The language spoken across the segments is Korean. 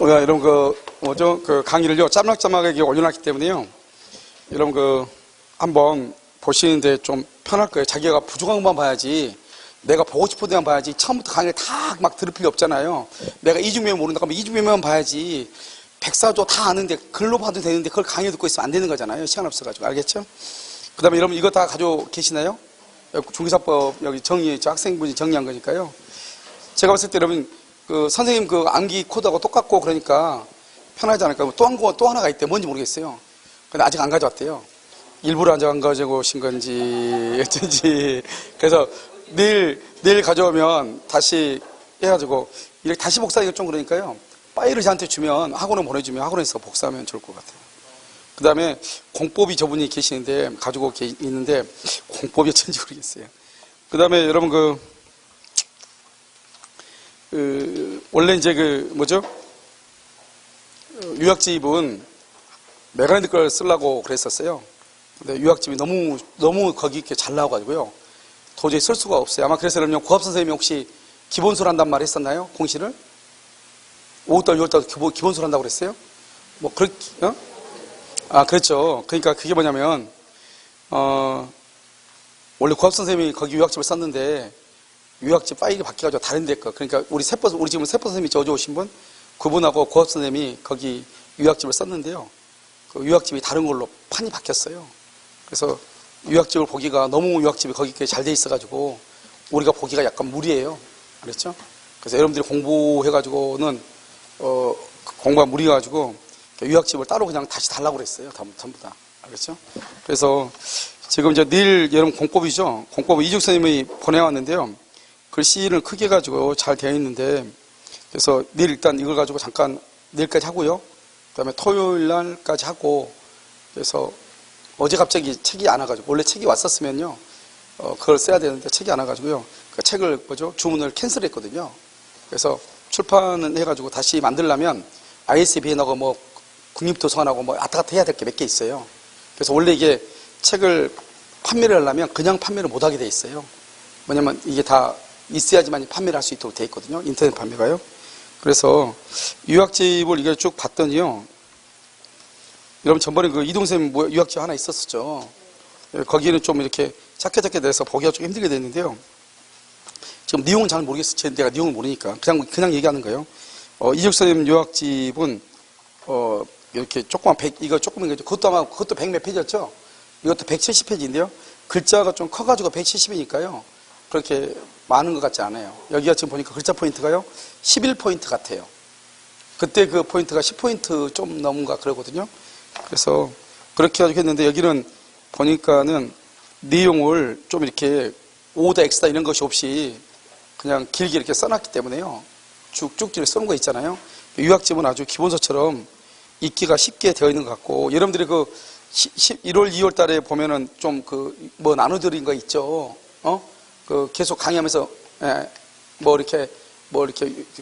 우리가 이런 그 강의를요, 짬막짬막하게 올려놨기 때문에요. 여러분 한번 보시는데 좀 편할 거예요. 자기가 부족한 것만 봐야지, 내가 보고 싶은 데만 봐야지, 처음부터 강의를 다 막 들을 필요 없잖아요. 내가 이중면 모른다 하면 이중면만 봐야지, 백사조 다 아는데, 글로 봐도 되는데, 그걸 강의 듣고 있으면 안 되는 거잖아요. 시간 없어가지고. 알겠죠? 그 다음에 여러분 이거 다 가지고 계시나요? 중개사법 여기 학생분이 정리한 거니까요. 제가 봤을 때 여러분, 선생님 암기 코드하고 똑같고 그러니까 편하지 않을까. 또 하나가 있대. 뭔지 모르겠어요. 근데 아직 안 가져왔대요. 일부러 안 가지고 오신 건지, 어쩐지. 그래서 내일 가져오면 다시 해가지고, 이렇게 다시 복사하기가 좀 그러니까요. 파일을 저한테 주면, 학원에 보내주면 학원에서 복사하면 좋을 것 같아요. 그 다음에 공법이 저분이 계시는데, 가지고 있는데, 공법이 어쩐지 모르겠어요. 그 다음에 여러분 원래 이제 유학집은 메가랜드 걸 쓰려고 그랬었어요. 근데 유학집이 너무 거기 있게 잘 나와가지고요. 도저히 쓸 수가 없어요. 아마 그래서 그러면 고합 선생님이 혹시 기본술 한단 말 했었나요? 공시를? 5월달, 6월달 기본술 한다고 그랬어요? 그렇죠. 그러니까 그게 뭐냐면, 원래 고합 선생님이 거기 유학집을 썼는데, 유학집 파일이 바뀌어가지고 다른 데 거. 그러니까 우리 지금 세포 선생님이 저주 오신 분, 그분하고 고합 선생님이 거기 유학집을 썼는데요. 그 유학집이 다른 걸로 판이 바뀌었어요. 그래서 유학집을 보기가 너무 유학집이 거기에 잘 돼 있어가지고 우리가 보기가 약간 무리예요. 알았죠? 그래서 여러분들이 공부해가지고는 공부가 무리가지고 유학집을 따로 그냥 다시 달라고 그랬어요. 전부 다. 알겠죠? 그래서 지금 이제 내일 여러분 공법이죠. 공법은 이중 선생님이 보내왔는데요. 글씨를 크게 가지고 잘 되어 있는데, 그래서 내일 일단 이걸 가지고 잠깐 내일까지 하고요. 그 다음에 토요일 날까지 하고, 그래서 어제 갑자기 책이 안 와가지고, 원래 책이 왔었으면요, 그걸 써야 되는데 책이 안 와가지고요. 그 책을 주문을 캔슬했거든요. 그래서 출판을 해가지고 다시 만들려면 ISBN하고 국립도서관하고 왔다 갔다 해야 될 게 몇 개 있어요. 그래서 원래 이게 책을 판매를 하려면 그냥 판매를 못 하게 돼 있어요. 뭐냐면 이게 다 있어야지만 판매를 할 수 있도록 돼 있거든요. 인터넷 판매가요. 그래서 유학집을 이걸 쭉 봤더니요. 여러분 전번에 이동쌤 유학집 하나 있었었죠. 거기는 좀 이렇게 작게 내서 보기가 좀 힘들게 됐는데요. 지금 내용은 잘 모르겠어요. 내가 내용을 모르니까. 그냥 얘기하는 거예요. 이적선생님 유학집은, 이렇게 조그만 이거 조그만 거죠. 그것도 100 몇 페이지였죠? 이것도 170페이지인데요. 글자가 좀 커가지고 170이니까요. 그렇게 많은 것 같지 않아요. 여기가 지금 보니까 글자 포인트가요, 11포인트 같아요. 그때 그 포인트가 10포인트 좀 넘은가 그러거든요. 그래서 그렇게 가지고 했는데, 여기는 보니까는 내용을 좀 이렇게 O다 X다 이런 것이 없이 그냥 길게 이렇게 써놨기 때문에요. 쭉쭉 써놓은 거 있잖아요. 유학집은 아주 기본서처럼 읽기가 쉽게 되어 있는 것 같고, 여러분들이 1월, 2월 달에 보면은 좀 나눠드린 거 있죠. 계속 강의하면서, 이렇게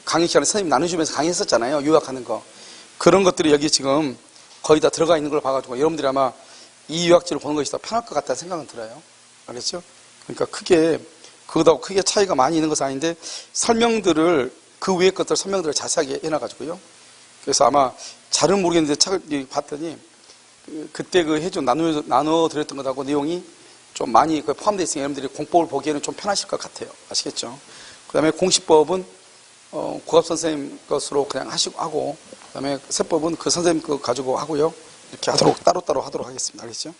강의 시간에 선생님 나눠주면서 강의했었잖아요. 유학하는 거. 그런 것들이 여기 지금 거의 다 들어가 있는 걸 봐가지고 여러분들이 아마 이 유학집을 보는 것이 더 편할 것 같다는 생각은 들어요. 알겠죠? 그러니까 그거하고 크게 차이가 많이 있는 것은 아닌데, 그 위에 것들 설명들을 자세하게 해놔가지고요. 그래서 아마 잘은 모르겠는데 책을 봤더니, 그때 나눠드렸던 것하고 내용이 좀 많이 포함되어 있으니 여러분들이 공법을 보기에는 좀 편하실 것 같아요. 아시겠죠? 그 다음에 공시법은, 고갑 선생님 것으로 그냥 하고, 그 다음에 세법은 그 선생님 거 가지고 하고요. 이렇게 따로따로 하도록 하겠습니다. 알겠죠?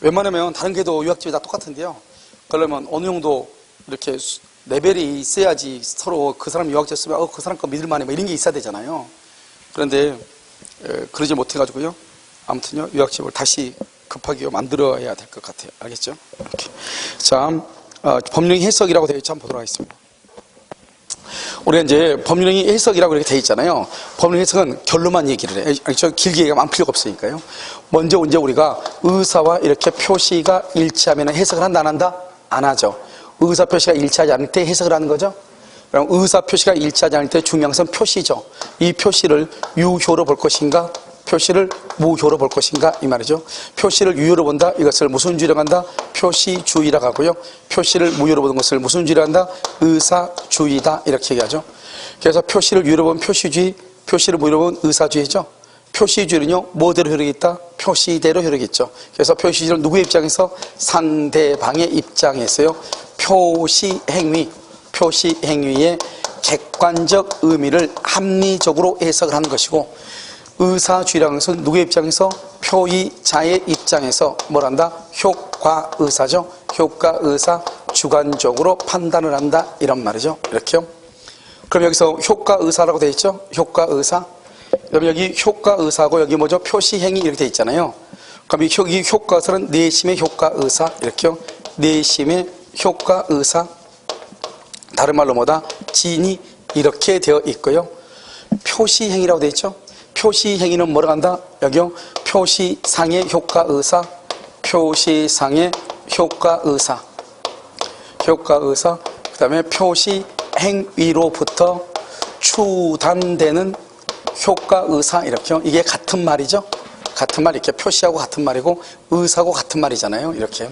웬만하면 다른 게도 유학집이 다 똑같은데요. 그러려면 어느 정도 이렇게 레벨이 있어야지 서로 그 사람 유학집 쓰면, 그 사람 거 믿을만해, 이런 게 있어야 되잖아요. 그런데, 그러지 못해가지고요. 아무튼요, 유학집을 다시 급하게 만들어야 될 것 같아요. 알겠죠? 이렇게. 자, 법령의 해석이라고 되어 있죠. 한번 보도록 하겠습니다. 우리가 이제 법령의 해석이라고 이렇게 되어 있잖아요. 법령 해석은 결론만 얘기를 해. 알겠죠? 길게 얘기하면 필요가 없으니까요. 먼저 이제 우리가 의사와 이렇게 표시가 일치하면 해석을 한다, 안 한다? 안 하죠. 의사 표시가 일치하지 않을 때 해석을 하는 거죠. 그럼 의사 표시가 일치하지 않을 때 중요한 것은 표시죠. 이 표시를 유효로 볼 것인가, 표시를 무효로 볼 것인가, 이 말이죠. 표시를 유효로 본다, 이것을 무슨 주의라고 한다? 표시주의라고 하고요. 표시를 무효로 보는 것을 무슨 주의라고 한다? 의사주의다, 이렇게 얘기하죠. 그래서 표시를 유효로 보면 표시주의, 표시를 물어보면 의사주의죠. 표시주의는요, 뭐대로 효력이 있다? 표시대로 효력이 있죠. 그래서 표시주의는 누구의 입장에서? 상대방의 입장에서요. 표시 행위의 객관적 의미를 합리적으로 해석을 하는 것이고, 의사주의라는 것은 누구의 입장에서? 표의자의 입장에서 뭘 한다? 효과의사죠. 효과의사, 주관적으로 판단을 한다, 이런 말이죠. 이렇게요. 그럼 여기서 효과의사라고 되어 있죠. 효과의사. 그럼 여기 효과의사고 여기 뭐죠? 표시행위 이렇게 되어 있잖아요. 그럼 이 효과의사는 내심의 효과의사, 이렇게요. 내심의 효과의사. 다른 말로 뭐다? 진이 이렇게 되어 있고요. 표시행위라고 되어 있죠. 표시행위는 뭐라고 한다? 여기요. 표시상의 효과의사, 표시상의 효과의사, 효과의사. 그 다음에 표시행위로부터 추단되는 효과의사, 이렇게요. 이게 같은 말이죠. 같은 말, 이렇게 표시하고 같은 말이고 의사하고 같은 말이잖아요. 이렇게.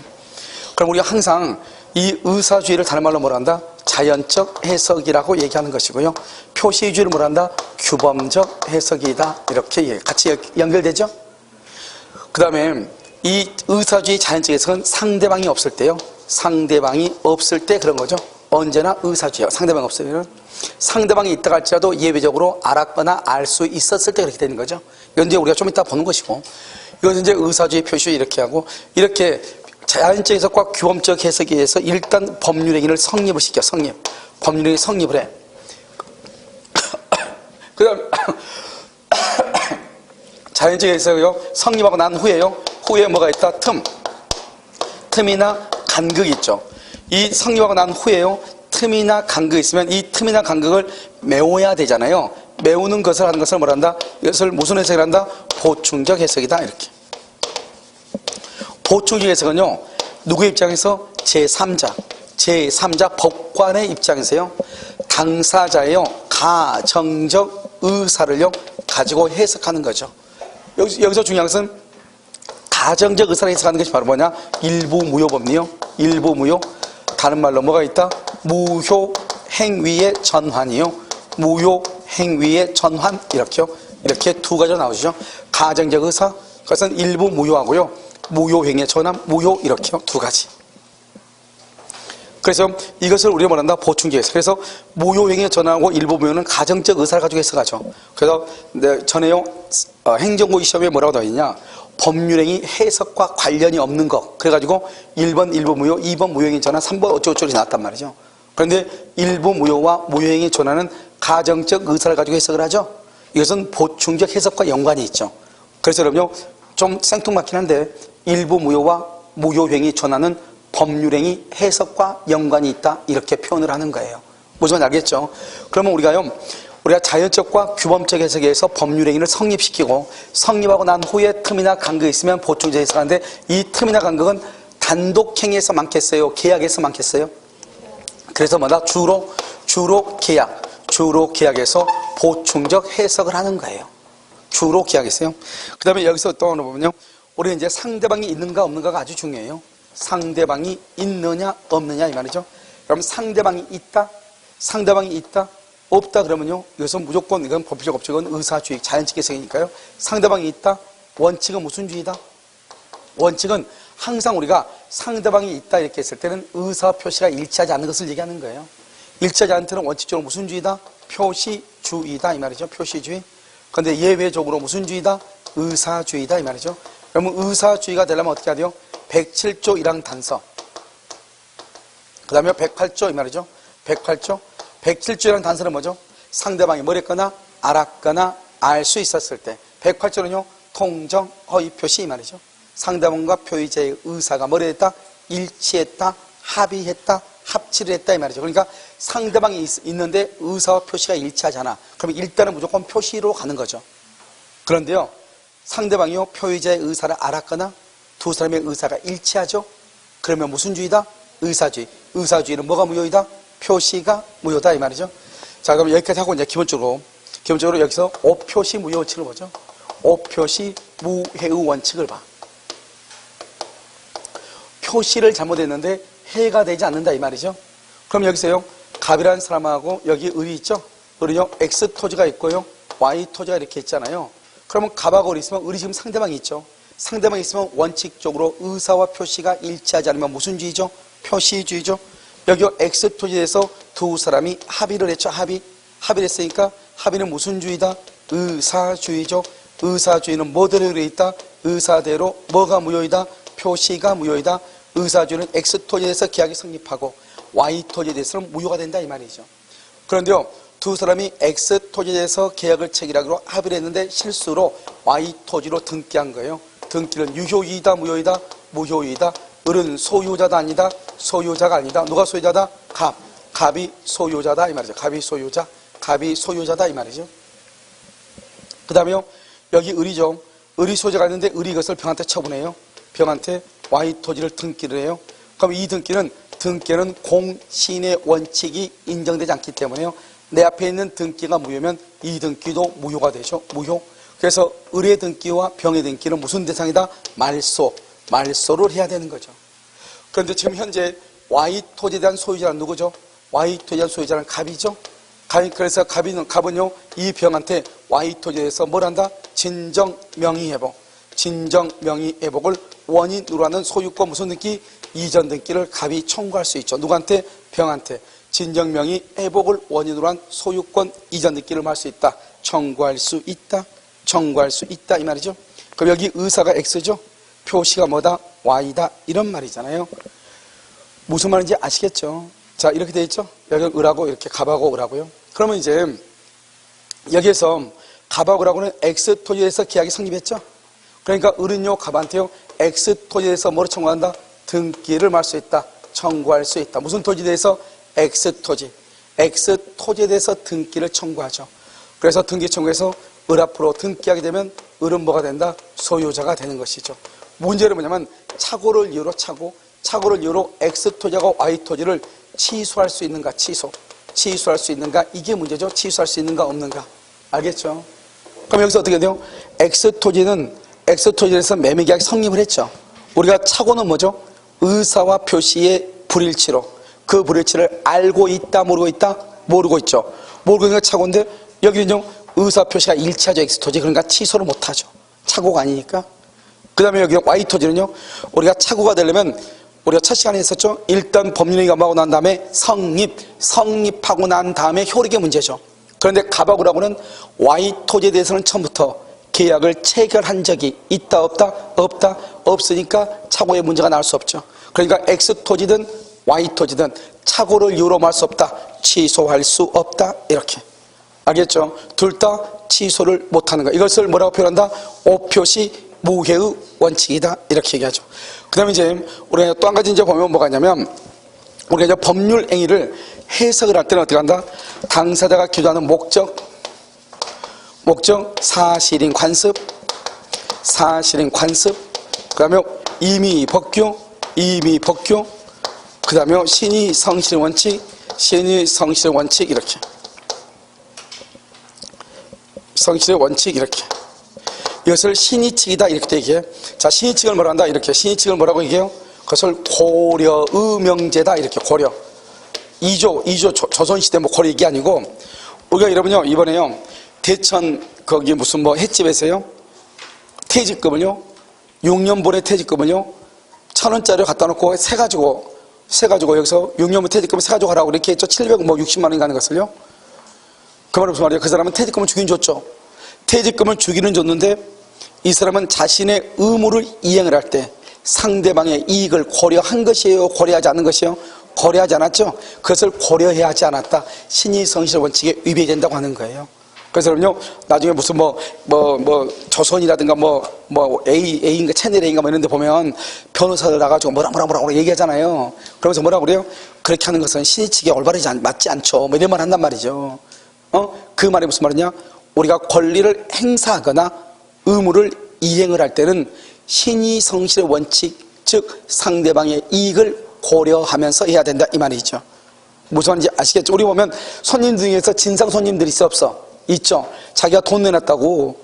그럼 우리가 항상 이 의사주의를 다른 말로 뭐라 한다? 자연적 해석이라고 얘기하는 것이고요. 표시주의를 뭐라 한다? 규범적 해석이다. 이렇게 같이 연결되죠? 그 다음에 이 의사주의 자연적 해석은 상대방이 없을 때요. 상대방이 없을 때 그런 거죠. 언제나 의사주의야. 상대방이 없으면 상대방이 있다가 할지라도 예외적으로 알았거나 알 수 있었을 때 그렇게 되는 거죠. 이건 이제 우리가 좀 이따 보는 것이고, 이건 이제 의사주의 표시 이렇게 하고, 이렇게 자연적 해석과 규범적 해석에 의해서 일단 법률행위를 성립을 시켜. 법률행위 성립을 해. 그 다음 자연적 해석이요, 성립하고 난 후에요, 후에 뭐가 있다? 틈이나 간극이 있죠. 이 성립하고 난 후에요, 틈이나 간극이 있으면 이 틈이나 간극을 메워야 되잖아요. 메우는 것을 하는 것을 뭐라 한다? 이것을 무슨 해석을 한다? 보충적 해석이다. 이렇게. 보충적 해석은요, 누구의 입장에서? 제3자 법관의 입장에서요, 당사자의 가정적 의사를요 가지고 해석하는 거죠. 여기서 중요한 것은 가정적 의사를 해석하는 것이 바로 뭐냐? 일부 무효법리요. 일부 무효. 다른 말로 뭐가 있다? 무효 행위의 전환이요. 무효 행위의 전환, 이렇게요. 이렇게 두 가지가 나오죠. 가정적 의사, 그것은 일부 무효하고요. 무효 행위의 전환, 무효, 이렇게요. 두 가지. 그래서 이것을 우리가 말한다? 보충적 해석. 그래서 무효 행위의 전환하고 일부 무효는 가정적 의사를 가지고 해석하죠. 그래서 전에요, 행정고시 시험에 뭐라고 나와 있냐? 법률행위 해석과 관련이 없는 것. 그래가지고 1번 일부 무효, 2번 무효행위 전환, 3번 어쩌고저쩌고 나왔단 말이죠. 그런데 일부 무효와 무효행위 전환은 가정적 의사를 가지고 해석을 하죠. 이것은 보충적 해석과 연관이 있죠. 그래서 여러분요, 좀 생뚱맞긴 한데 일부 무효와 무효행위 전환은 법률행위 해석과 연관이 있다, 이렇게 표현을 하는 거예요. 무슨 말인지 알겠죠? 그러면 우리가 자연적과 규범적 해석에 의해서 법률행위를 성립시키고, 성립하고 난 후에 틈이나 간극이 있으면 보충적 해석하는데, 이 틈이나 간극은 단독행위에서 많겠어요? 계약에서 많겠어요? 그래서 뭐다? 주로 계약에서 보충적 해석을 하는 거예요. 주로 계약에서요. 그 다음에 여기서 또 하나 보면요, 우리는 이제 상대방이 있는가 없는가가 아주 중요해요. 상대방이 있느냐 없느냐, 이 말이죠. 그럼 상대방이 있다, 없다 그러면요, 이것은 무조건, 이건 법적 법칙은 의사주의, 자연적 해석이니까요. 상대방이 있다, 원칙은 무슨 주의다? 원칙은 항상 우리가 상대방이 있다 이렇게 했을 때는 의사 표시가 일치하지 않는 것을 얘기하는 거예요. 일치하지 않는 때는 원칙적으로 무슨 주의다? 표시주의다, 이 말이죠. 표시주의. 그런데 예외적으로 무슨 주의다? 의사주의다, 이 말이죠. 그러면 의사주의가 되려면 어떻게 해야 돼요? 107조 1항 단서, 그 다음에 108조, 이 말이죠. 107조 1항 단서는 뭐죠? 상대방이 뭘 했거나 알았거나 알 수 있었을 때. 108조는요, 통정 허위 표시, 이 말이죠. 상대방과 표의자의 의사가 뭘 했다? 일치했다, 합의했다, 합치를 했다, 이 말이죠. 그러니까 상대방이 있는데 의사와 표시가 일치하잖아. 그러면 일단은 무조건 표시로 가는 거죠. 그런데요, 상대방이요, 표의자의 의사를 알았거나 두 사람의 의사가 일치하죠? 그러면 무슨 주의다? 의사주의. 의사주의는 뭐가 무효이다? 표시가 무효다, 이 말이죠. 자, 그럼 여기까지 하고 이제 기본적으로 여기서 오표시 무효 원칙을 보죠. 오표시 무해의 원칙을 봐. 표시를 잘못했는데 해가 되지 않는다, 이 말이죠. 그럼 여기서요, 갑이라는 사람하고 여기 을이 있죠? 을은요, X토지가 있고요, Y 토지가 이렇게 있잖아요. 그러면 갑하고 을이 있으면 을이 지금 상대방이 있죠. 상대방이 있으면 원칙적으로 의사와 표시가 일치하지 않으면 무슨 주의죠? 표시주의죠. 여기 X 토지에서 두 사람이 합의를 했죠. 합의를 했으니까 합의는 무슨 주의다? 의사주의죠. 의사주의는 뭐대로 이루어있다? 의사대로 뭐가 무효이다? 표시가 무효이다. 의사주의는 X 토지에서 계약이 성립하고 Y 토지에 대해서는 무효가 된다 이 말이죠. 그런데요, 두 사람이 X 토지에서 계약을 체결하기로 합의를 했는데 실수로 Y 토지로 등기한 거예요. 등기는 유효이다 무효이다? 무효이다. 을은 소유자다 아니다? 소유자가 아니다. 누가 소유자다? 갑이 소유자다 이 말이죠. 갑이 소유자다 이 말이죠. 그 다음에요, 여기 을이죠. 을이 소유자가 있는데 을이 이것을 병한테 처분해요. 병한테 Y 토지를 등기를 해요. 그럼 이 등기는 공신의 원칙이 인정되지 않기 때문에요, 내 앞에 있는 등기가 무효면 이 등기도 무효가 되죠. 무효. 그래서 을의 등기와 병의 등기는 무슨 대상이다? 말소를 해야 되는 거죠. 그런데 지금 현재 Y 토지에 대한 소유자는 누구죠? Y 토지에 대한 소유자는 갑이죠. 그래서 갑은요, 이 병한테 Y 토지에 대해서 뭘 한다? 진정명의회복을 원인으로 하는 소유권 무슨 등기? 이전 등기를 갑이 청구할 수 있죠. 누구한테? 병한테. 진정명의회복을 원인으로 한 소유권 이전 등기를 할 수 있다. 청구할 수 있다 이 말이죠. 그럼 여기 의사가 X죠. 표시가 뭐다? Y다. 이런 말이잖아요. 무슨 말인지 아시겠죠? 자, 이렇게 되어 있죠. 여기 을하고 이렇게 갑하고 을하고요. 그러면 이제 여기에서 갑하고 을하고는 X 토지에서 계약이 성립했죠. 그러니까 을은요, 갑한테요, X 토지에서 뭐를 청구한다? 등기를 할 수 있다. 청구할 수 있다. 무슨 토지에 대해서? X 토지에 대해서 등기를 청구하죠. 그래서 등기 청구해서 을 앞으로 등기하게 되면 을은 뭐가 된다? 소유자가 되는 것이죠. 문제는 뭐냐면 착오를 이유로 X 토지하고 Y 토지를 취소할 수 있는가? 취소할 수 있는가? 이게 문제죠. 취소할 수 있는가 없는가? 알겠죠? 그럼 여기서 어떻게 돼요? X 토지에서 매매계약이 성립을 했죠. 우리가 착오는 뭐죠? 의사와 표시의 불일치로, 그 불일치를 알고 있다 모르고 있다? 모르고 있죠. 모르고 있는 게 착오인데 여기는요, 의사 표시가 일치하죠. X 토지. 그러니까 취소를 못하죠. 착오가 아니니까. 그 다음에 여기 Y 토지는요, 우리가 착오가 되려면 우리가 첫 시간에 했었죠. 일단 법률행위 감하고 난 다음에 성립하고 난 다음에 효력의 문제죠. 그런데 갑하고 을하고는 Y 토지에 대해서는 처음부터 계약을 체결한 적이 있다 없다? 없으니까 착오의 문제가 나올 수 없죠. 그러니까 X 토지든 Y 토지든 착오를 이유로 할 수 없다. 취소할 수 없다. 이렇게. 알겠죠? 둘 다 취소를 못하는 거. 이것을 뭐라고 표현한다? 오표시 무효의 원칙이다. 이렇게 얘기하죠. 그 다음에 이제 우리가 또 한 가지 이제 보면 뭐가 있냐면, 우리가 이제 법률 행위를 해석을 할 때는 어떻게 한다? 당사자가 규정하는 목적, 사실인 관습, 그 다음에 임의 법규, 그 다음에 신의 성실 원칙, 이렇게. 성실의 원칙, 이렇게. 이것을 신의칙이다, 이렇게 얘기해. 자, 신의칙을 뭐라 한다? 이렇게. 신의칙을 뭐라고 얘기해요? 그것을 고려의 명제다, 이렇게. 고려. 2조 조선시대 뭐 고려 얘기 아니고, 우리가 여러분요, 이번에요, 대천, 거기 무슨 뭐 횟집에서요, 퇴직금을요, 6년분의 퇴직금을요, 1,000원짜리 갖다 놓고 세가지고 여기서 6년분 퇴직금을 세가지고 하라고 이렇게 했죠. 760만 원이 가는 것을요. 그 말은 무슨 말이에요? 그 사람은 퇴직금을 주긴 줬죠. 퇴직금을 주기는 줬는데 이 사람은 자신의 의무를 이행을 할 때 상대방의 이익을 고려한 것이에요? 고려하지 않은 것이에요? 고려하지 않았죠? 그것을 고려해야 하지 않았다. 신의성실 원칙에 위배된다고 하는 거예요. 그래서 그럼요, 나중에 무슨 조선이라든가 A인가 채널 A인가 이런 데 보면 변호사들 나가지고 뭐라 얘기하잖아요. 그러면서 뭐라고 그래요? 그렇게 하는 것은 신의칙에 올바르지 맞지 않죠. 뭐 이런 말 한단 말이죠. 그 말이 무슨 말이냐? 우리가 권리를 행사하거나 의무를 이행을 할 때는 신의성실의 원칙, 즉 상대방의 이익을 고려하면서 해야 된다 이 말이죠. 무슨 말인지 아시겠죠? 우리 보면 손님 중에서 진상 손님들이 있어 없어? 있죠. 자기가 돈 내놨다고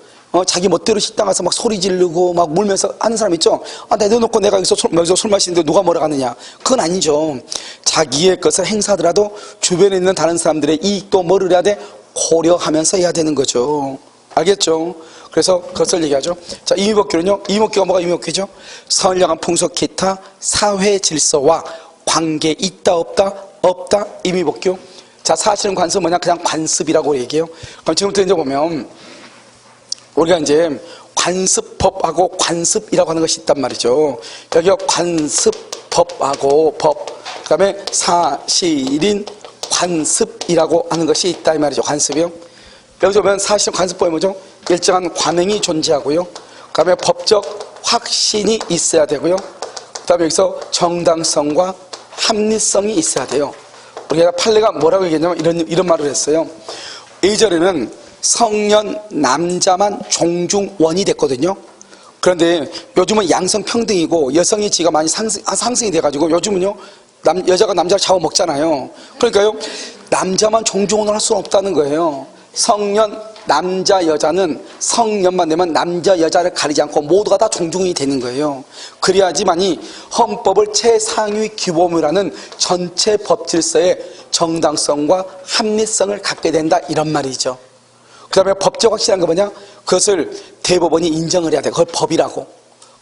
자기 멋대로 식당 가서 막 소리 지르고 막 물면서 하는 사람 있죠. 내놓고 내가 여기서 술 마시는데 누가 뭐라 하느냐. 그건 아니죠. 자기의 것을 행사하더라도 주변에 있는 다른 사람들의 이익도 뭐를 해야 돼? 고려하면서 해야 되는 거죠. 알겠죠? 그래서 그것을 얘기하죠. 자, 임의법규는요. 임의법규가 뭐가 임의법규죠? 선을 향한 풍속 기타 사회 질서와 관계 있다 없다 없다 임의법규. 자, 사실은 관습은 뭐냐? 그냥 관습이라고 얘기해요. 그럼 지금부터 이제 보면 우리가 이제 관습법하고 관습이라고 하는 것이 있단 말이죠. 여기가 관습법하고 법, 그 다음에 사실인 관습이라고 하는 것이 있다 이 말이죠. 관습이요. 여기서 보면 사실 관습법이 뭐죠? 일정한 관행이 존재하고요. 그 다음에 법적 확신이 있어야 되고요. 그 다음에 여기서 정당성과 합리성이 있어야 돼요. 우리가 판례가 뭐라고 얘기했냐면 이런 말을 했어요. 예전에는 성년 남자만 종중원이 됐거든요. 그런데 요즘은 양성평등이고 여성의 지위가 많이 상승이 돼가지고 요즘은요 여자가 남자를 잡아먹잖아요. 그러니까요 남자만 종중원을 할 수는 없다는 거예요. 성년 남자 여자는 성년만 되면 남자 여자를 가리지 않고 모두가 다 종중이 되는 거예요. 그래야지만이 헌법을 최상위 규범이라는 전체 법 질서의 정당성과 합리성을 갖게 된다 이런 말이죠. 그 다음에 법적 확실한 거 뭐냐? 그것을 대법원이 인정을 해야 돼. 그걸 법이라고.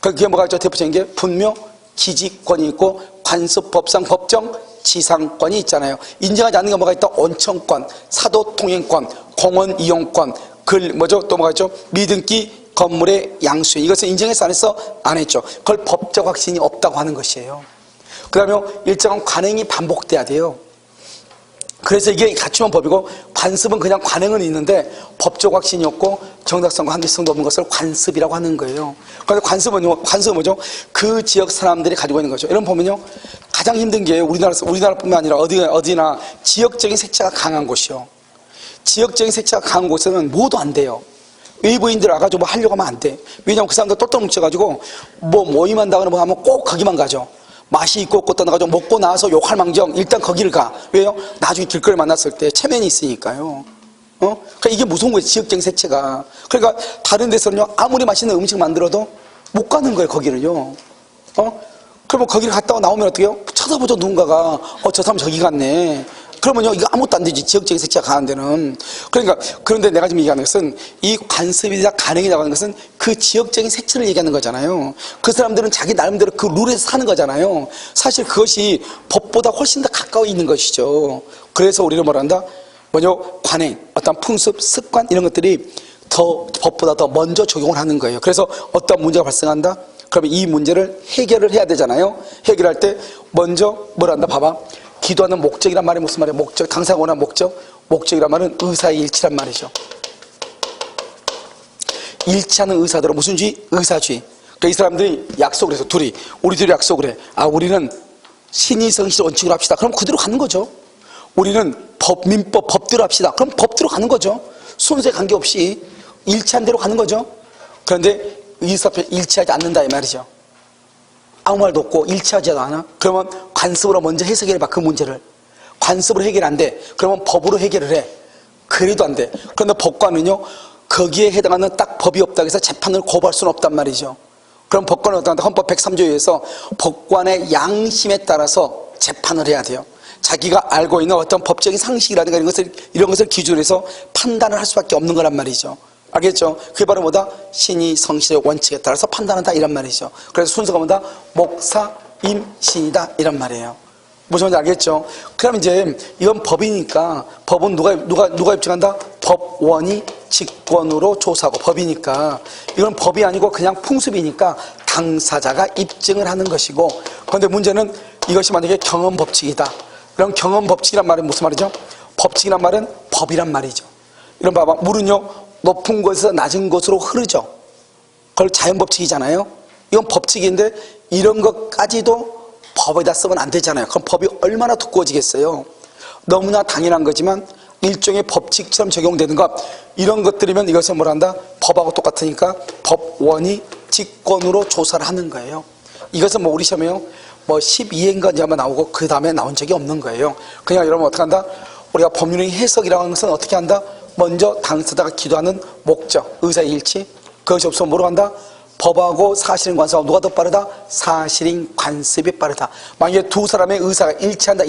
그게 뭐가 있죠? 대표적인 게 분묘 기지권이 있고 관습법상 법정 지상권이 있잖아요. 인정하지 않는 게 뭐가 있다? 온천권, 사도통행권, 공원 이용권, 또 뭐가 있죠? 미등기 건물의 양수인. 이것을 인정해서 안 했어? 안 했죠. 그걸 법적 확신이 없다고 하는 것이에요. 그 다음에 일정한 관행이 반복돼야 돼요. 그래서 이게 갖추면 법이고 관습은 그냥 관행은 있는데 법적 확신이 없고 정당성과 합리성도 없는 것을 관습이라고 하는 거예요. 그래서 관습은 뭐죠? 그 지역 사람들이 가지고 있는 거죠. 이런 보면요 가장 힘든 게 우리나라뿐만 아니라 어디나 지역적인 색채가 강한 곳이요. 지역적인 색채가 강한 곳에는 뭐도 안 돼요. 외부인들 와가지고 뭐 하려고 하면 안 돼. 왜냐면 그 사람들 똘똘 뭉쳐가지고 뭐 모임한다거나 뭐 하면 꼭 거기만 가죠. 맛이 있고 없고 떠나가지고 먹고 나서 욕할 망정 일단 거기를 가. 왜요? 나중에 길거리 만났을 때 체면이 있으니까요. 그러니까 이게 무서운 거예요. 지역적인 색채가. 그러니까 다른 데서는요 아무리 맛있는 음식 만들어도 못 가는 거예요. 거기를요. 그러면 거기를 갔다가 나오면 어떻게 해요? 쳐다보죠 누군가가. 저 사람 저기 갔네. 그러면요 이거 아무것도 안 되지. 지역적인 색채가 강한 데는. 그러니까 그런데 내가 지금 얘기하는 것은 이 관습이나 간행이라고 하는 것은 그 지역적인 색채를 얘기하는 거잖아요. 그 사람들은 자기 나름대로 그 룰에서 사는 거잖아요. 사실 그것이 법보다 훨씬 더 가까워 있는 것이죠. 그래서 우리는 뭐란다? 관행, 어떤 풍습, 습관 이런 것들이 더 법보다 더 먼저 적용을 하는 거예요. 그래서 어떤 문제가 발생한다? 그러면 이 문제를 해결을 해야 되잖아요. 해결할 때 먼저 뭐란다? 봐봐. 기도하는 목적이란 말이 무슨 말이에요? 목적, 당사가 원하는 목적이란 말은 의사의 일치란 말이죠. 일치하는 의사들은 무슨 주의? 의사주의. 그러니까 이 사람들이 약속을 해서 우리들이 약속을 해. 우리는 신의성실 원칙으로 합시다. 그럼 그대로 가는 거죠. 우리는 민법, 법대로 합시다. 그럼 법대로 가는 거죠. 순서에 관계없이 일치한 대로 가는 거죠. 그런데 의사표에 일치하지 않는다 이 말이죠. 아무 말도 없고 일치하지도 않아? 그러면 관습으로 먼저 해석해봐 그 문제를. 관습으로 해결 안 돼. 그러면 법으로 해결을 해. 그래도 안 돼. 그런데 법관은요 거기에 해당하는 딱 법이 없다고 해서 재판을 거부할 수는 없단 말이죠. 그럼 법관은 어떤가? 헌법 103조에 의해서 법관의 양심에 따라서 재판을 해야 돼요. 자기가 알고 있는 어떤 법적인 상식이라든가 이런 것을 기준으로 해서 판단을 할 수밖에 없는 거란 말이죠. 알겠죠? 그게 바로 뭐다? 신의 성실의 원칙에 따라서 판단한다 이란 말이죠. 그래서 순서가 뭐다? 목사, 임, 신이다 이란 말이에요. 무슨 말인지 알겠죠? 그럼 이제 이건 법이니까 법은 누가 입증한다? 법원이 직권으로 조사하고 법이니까 이건 법이 아니고 그냥 풍습이니까 당사자가 입증을 하는 것이고 그런데 문제는 이것이 만약에 경험법칙이다. 그럼 경험법칙이란 말은 무슨 말이죠? 법칙이란 말은 법이란 말이죠. 이런 봐봐. 물은요 높은 곳에서 낮은 곳으로 흐르죠. 그걸 자연법칙이잖아요. 이건 법칙인데 이런 것까지도 법에다 쓰면 안 되잖아요. 그럼 법이 얼마나 두꺼워지겠어요. 너무나 당연한 거지만 일종의 법칙처럼 적용되는 것 이런 것들이면 이것은 뭐란다? 법하고 똑같으니까 법원이 직권으로 조사를 하는 거예요. 이것은 우리 시험에요 12회인가 이제 아마 나오고 그 다음에 나온 적이 없는 거예요. 그냥 여러분 어떻게 한다? 우리가 법률의 해석이라고 하는 것은 어떻게 한다? 먼저 당사자가 기도하는 목적, 의사의 일치. 그것이 없으면 뭐로 한다? 법하고 사실인 관습하고 누가 더 빠르다? 사실인 관습이 빠르다. 만약에 두 사람의 의사가 일치한다.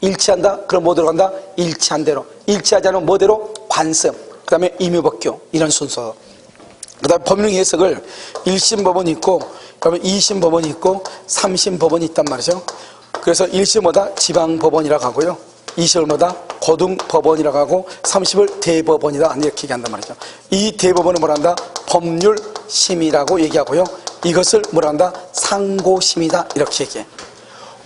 일치한다. 그럼 뭐 들어간다? 일치한 대로. 일치하지 않으면 뭐대로? 관습. 그 다음에 임의법규 이런 순서. 그 다음에 법령 해석을 1심 법원이 있고 그다음에 2심 법원이 있고 3심 법원이 있단 말이죠. 그래서 1심보다 지방법원이라고 하고요, 2심을 뭐다 고등법원이라고 하고 30을 대법원이다 이렇게 얘기한단 말이죠. 이 대법원은 뭐라 한다? 법률심이라고 얘기하고요, 이것을 뭐라 한다? 상고심이다 이렇게 얘기해.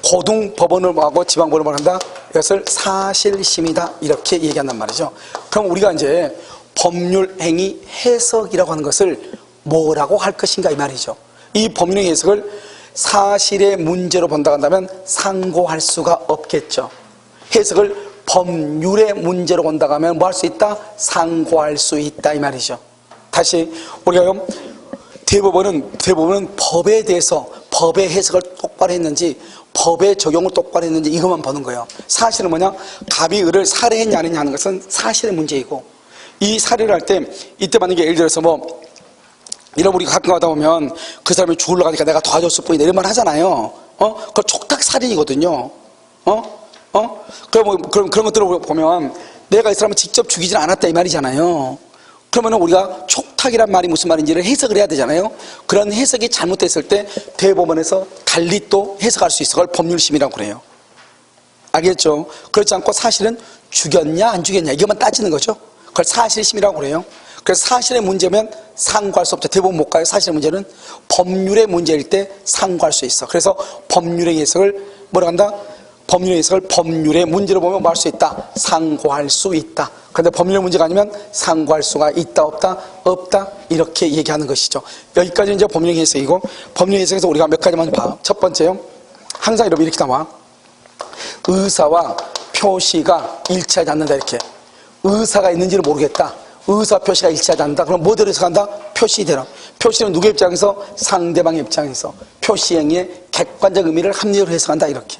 고등법원을 뭐하고 지방법원을 뭐라 한다? 이것을 사실심이다 이렇게 얘기한단 말이죠. 그럼 우리가 이제 법률행위 해석이라고 하는 것을 뭐라고 할 것인가 이 말이죠. 이 법률행위 해석을 사실의 문제로 본다고 한다면 상고할 수가 없겠죠. 해석을 법률의 문제로 본다고 하면 뭐 할 수 있다? 상고할 수 있다 이 말이죠. 다시 우리가 대법원은 법에 대해서 법의 해석을 똑바로 했는지 법의 적용을 똑바로 했는지 이것만 보는 거예요. 사실은 뭐냐? 갑이 을을 살해했냐 아니냐 하는 것은 사실의 문제이고, 이 살해를 할 때 이때 만약에 예를 들어서 뭐 이런 우리가 가끔 가다 보면 그 사람이 죽으러 가니까 내가 도와줬을 뿐이다 이런 말 하잖아요. 그거 촉탁살인이거든요. 그럼 그런 것들을 보면 내가 이 사람을 직접 죽이진 않았다 이 말이잖아요. 그러면 우리가 촉탁이란 말이 무슨 말인지를 해석을 해야 되잖아요. 그런 해석이 잘못됐을 때 대법원에서 달리 또 해석할 수 있어. 그걸 법률심이라고 그래요. 알겠죠? 그렇지 않고 사실은 죽였냐 안 죽였냐 이것만 따지는 거죠. 그걸 사실심이라고 그래요. 그래서 사실의 문제면 상고할 수 없죠. 대법원 못 가요. 사실의 문제는 법률의 문제일 때 상고할 수 있어. 그래서 법률의 해석을 뭐라 한다? 법률의 해석을 법률의 문제로 보면 뭐 할 수 있다? 상고할 수 있다. 그런데 법률의 문제가 아니면 상고할 수가 있다 없다? 없다 이렇게 얘기하는 것이죠. 여기까지 이제 법률의 해석이고, 법률의 해석에서 우리가 몇 가지만 봐. 첫 번째요, 항상 이렇게 나와. 의사와 표시가 일치하지 않는다 이렇게. 의사가 있는지를 모르겠다. 의사 표시가 일치하지 않는다. 그럼 뭐대로 해석한다? 표시대로. 표시는 누구의 입장에서? 상대방의 입장에서. 표시 행위의 객관적 의미를 합리적으로 해석한다 이렇게.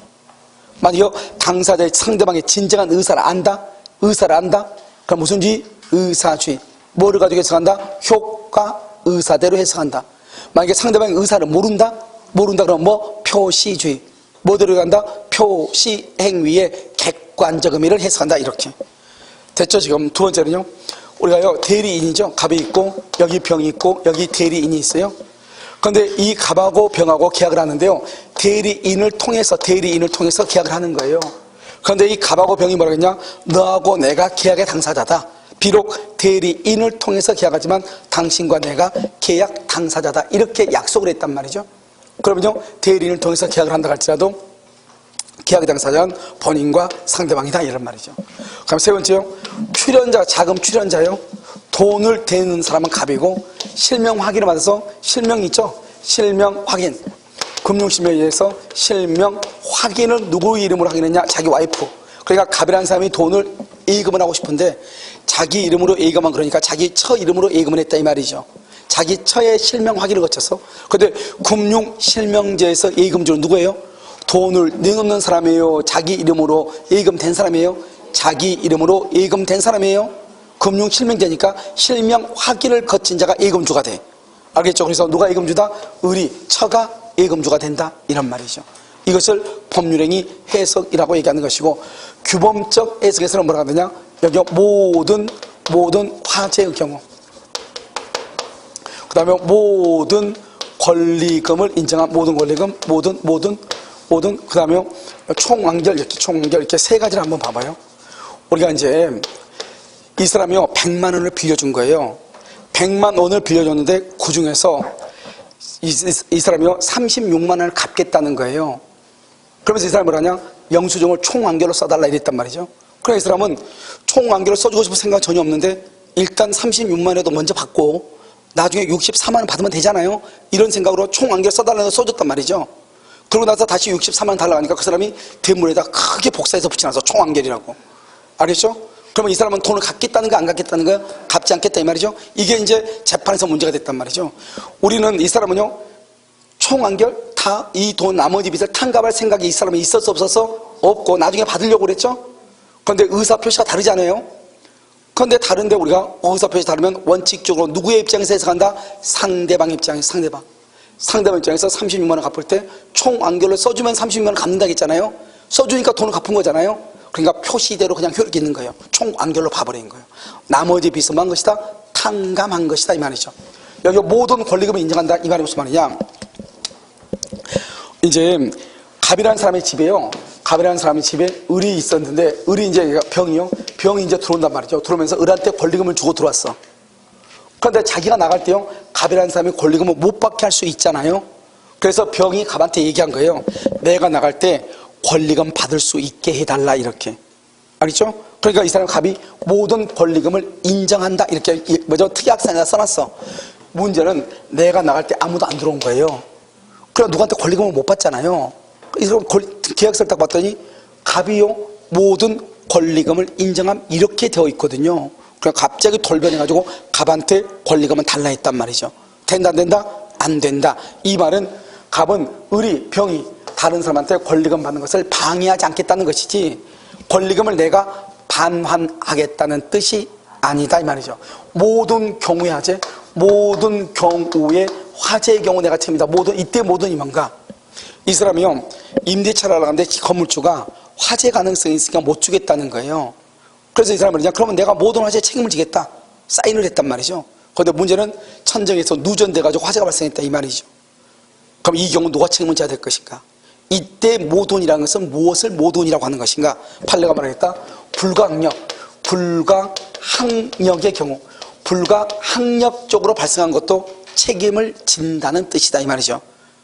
만약에 당사자의 상대방의 진정한 의사를 안다? 의사를 안다? 그럼 무슨 주의? 의사주의. 뭐를 가지고 해석한다? 효과 의사대로 해석한다. 만약에 상대방의 의사를 모른다? 모른다 그러면 뭐? 표시주의. 뭐대로 한다? 표시 행위의 객관적 의미를 해석한다 이렇게. 됐죠? 지금 두 번째는요, 우리가요 대리인이죠. 갑이 있고 여기 병이 있고 여기 대리인이 있어요. 그런데 이 갑하고 병하고 계약을 하는데요, 대리인을 통해서 계약을 하는 거예요. 그런데 이 갑하고 병이 뭐라 했냐? 너하고 내가 계약의 당사자다. 비록 대리인을 통해서 계약하지만 당신과 내가 계약 당사자다 이렇게 약속을 했단 말이죠. 그러면요 대리인을 통해서 계약을 한다 할지라도 계약의 당사자는 본인과 상대방이다 이런 말이죠. 그럼 세 번째요, 출연자, 자금 출연자요. 돈을 대는 사람은 갑이고, 실명 확인을 받아서 실명이 있죠. 실명 확인. 금융실명에 의해서 실명 확인을 누구 이름으로 확인했냐? 자기 와이프. 그러니까 갑이라는 사람이 돈을 예금을 하고 싶은데 자기 이름으로 예금한, 그러니까 자기 처 이름으로 예금을 했다 이 말이죠. 자기 처의 실명 확인을 거쳐서. 그런데 금융실명제에서 예금주는 누구예요? 돈을 내놓는 사람이에요? 자기 이름으로 예금된 사람이에요? 자기 이름으로 예금된 사람이에요? 금융실명제니까 실명 확인을 거친 자가 예금주가 돼. 알겠죠? 그래서 누가 예금주다? 을이, 처가 예금주가 된다 이런 말이죠. 이것을 법률행위 해석이라고 얘기하는 것이고, 규범적 해석에서는 뭐라고 하느냐? 여기 모든 화재의 경우, 그 다음에 모든 권리금을 인정한 모든 권리금, 모든 그 다음에 총완결 이렇게 세 가지를 한번 봐봐요. 우리가 이제 이 사람이요 100만 원을 빌려준 거예요. 100만 원을 빌려줬는데 그 중에서 이 사람이요 36만 원을 갚겠다는 거예요. 그러면서 이 사람이 뭐라냐? 영수증을 총완결로 써달라 이랬단 말이죠. 그래서 이 사람은 총완결로 써주고 싶은 생각 전혀 없는데 일단 36만 원에도 먼저 받고 나중에 64만 원 받으면 되잖아요. 이런 생각으로 총완결 써달라고 써줬단 말이죠. 그러고 나서 다시 64만 원 달라고 하니까 그 사람이 대문에다 크게 복사해서 붙여놔서 총완결이라고. 알겠죠? 그러면 이 사람은 돈을 갚겠다는 거 안 갚겠다는 거야? 갚지 않겠다 이 말이죠. 이게 이제 재판에서 문제가 됐단 말이죠. 우리는 이 사람은요 총완결 다 이 돈 나머지 빚을 탕감할 생각이 이 사람이 있었어 없었어? 없고 나중에 받으려고 그랬죠. 그런데 의사표시가 다르잖아요. 그런데 다른데 우리가 의사표시 다르면 원칙적으로 누구의 입장에서 해석한다? 상대방 입장에서. 상대방 입장에서 36만 원 갚을 때 총완결로 써주면 36만 원 갚는다고 했잖아요. 써주니까 돈을 갚은 거잖아요. 그러니까 표시대로 그냥 효력이 있는 거예요. 총완결로 봐버린 거예요. 나머지 비스무한 것이다, 탕감한 것이다 이 말이죠. 여기 모든 권리금을 인정한다 이 말이 무슨 말이냐. 이제 갑이라는 사람의 집에요, 갑이라는 사람의 집에 을이 있었는데, 을이 이제 병이 이제 들어온단 말이죠. 들어오면서 을한테 권리금을 주고 들어왔어. 그런데 자기가 나갈 때요, 갑이라는 사람이 권리금을 못 받게 할 수 있잖아요. 그래서 병이 갑한테 얘기한 거예요. 내가 나갈 때 권리금 받을 수 있게 해달라 이렇게. 알겠죠? 그러니까 이 사람 갑이 모든 권리금을 인정한다 이렇게 특이학상에다 써놨어. 문제는 내가 나갈 때 아무도 안 들어온 거예요. 그럼 누구한테 권리금을 못 받잖아요. 이 사람 계약서를 딱 봤더니 갑이요 모든 권리금을 인정함 이렇게 되어 있거든요. 그러니까 갑자기 돌변해가지고 갑한테 권리금은 달라 했단 말이죠. 된다 안 된다? 안 된다. 이 말은 갑은 을이 병이 다른 사람한테 권리금 받는 것을 방해하지 않겠다는 것이지 권리금을 내가 반환하겠다는 뜻이 아니다 이 말이죠. 모든 경우의 화재, 모든 경우의 화재의 경우 내가 책임이다. 이때 모든이 뭔가? 이 사람이요 임대차를 하러 가는데 건물주가 화재 가능성이 있으니까 못 주겠다는 거예요. 그래서 이 사람은 그냥 그러면 내가 모든 화재에 책임을 지겠다 사인을 했단 말이죠. 그런데 문제는 천정에서 누전돼가지고 화재가 발생했다 이 말이죠. 그럼 이 경우 누가 책임을 져야 될 것인가? 이때 모돈이라는 것은 무엇을 모돈이라고 하는 것인가? 판례가 말하겠다. 불가항력의 경우, 불가항력적으로 발생한 것도 책임을 진다는 뜻이다 이 말이죠.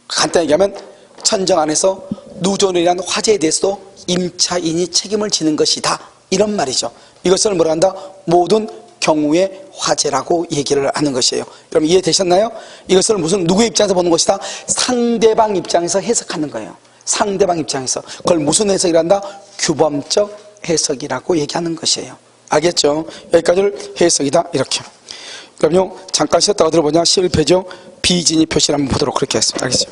간단히 얘기하면 천정 안에서 누전이라는 화재에 대해서도 임차인이 책임을 지는 것이다 이런 말이죠. 이것을 뭐라 한다? 모든 경우의 화재라고 얘기를 하는 것이에요. 여러분 이해되셨나요? 이것을 누구의 입장에서 보는 것이다? 상대방 입장에서 해석하는 거예요. 상대방 입장에서. 그걸 무슨 해석이라 한다? 규범적 해석이라고 얘기하는 것이에요. 알겠죠? 여기까지를 해석이다 이렇게. 그럼요 잠깐 쉬었다가 들어보냐 11페이지 비진이 표시를 한번 보도록 그렇게 하겠습니다. 알겠죠?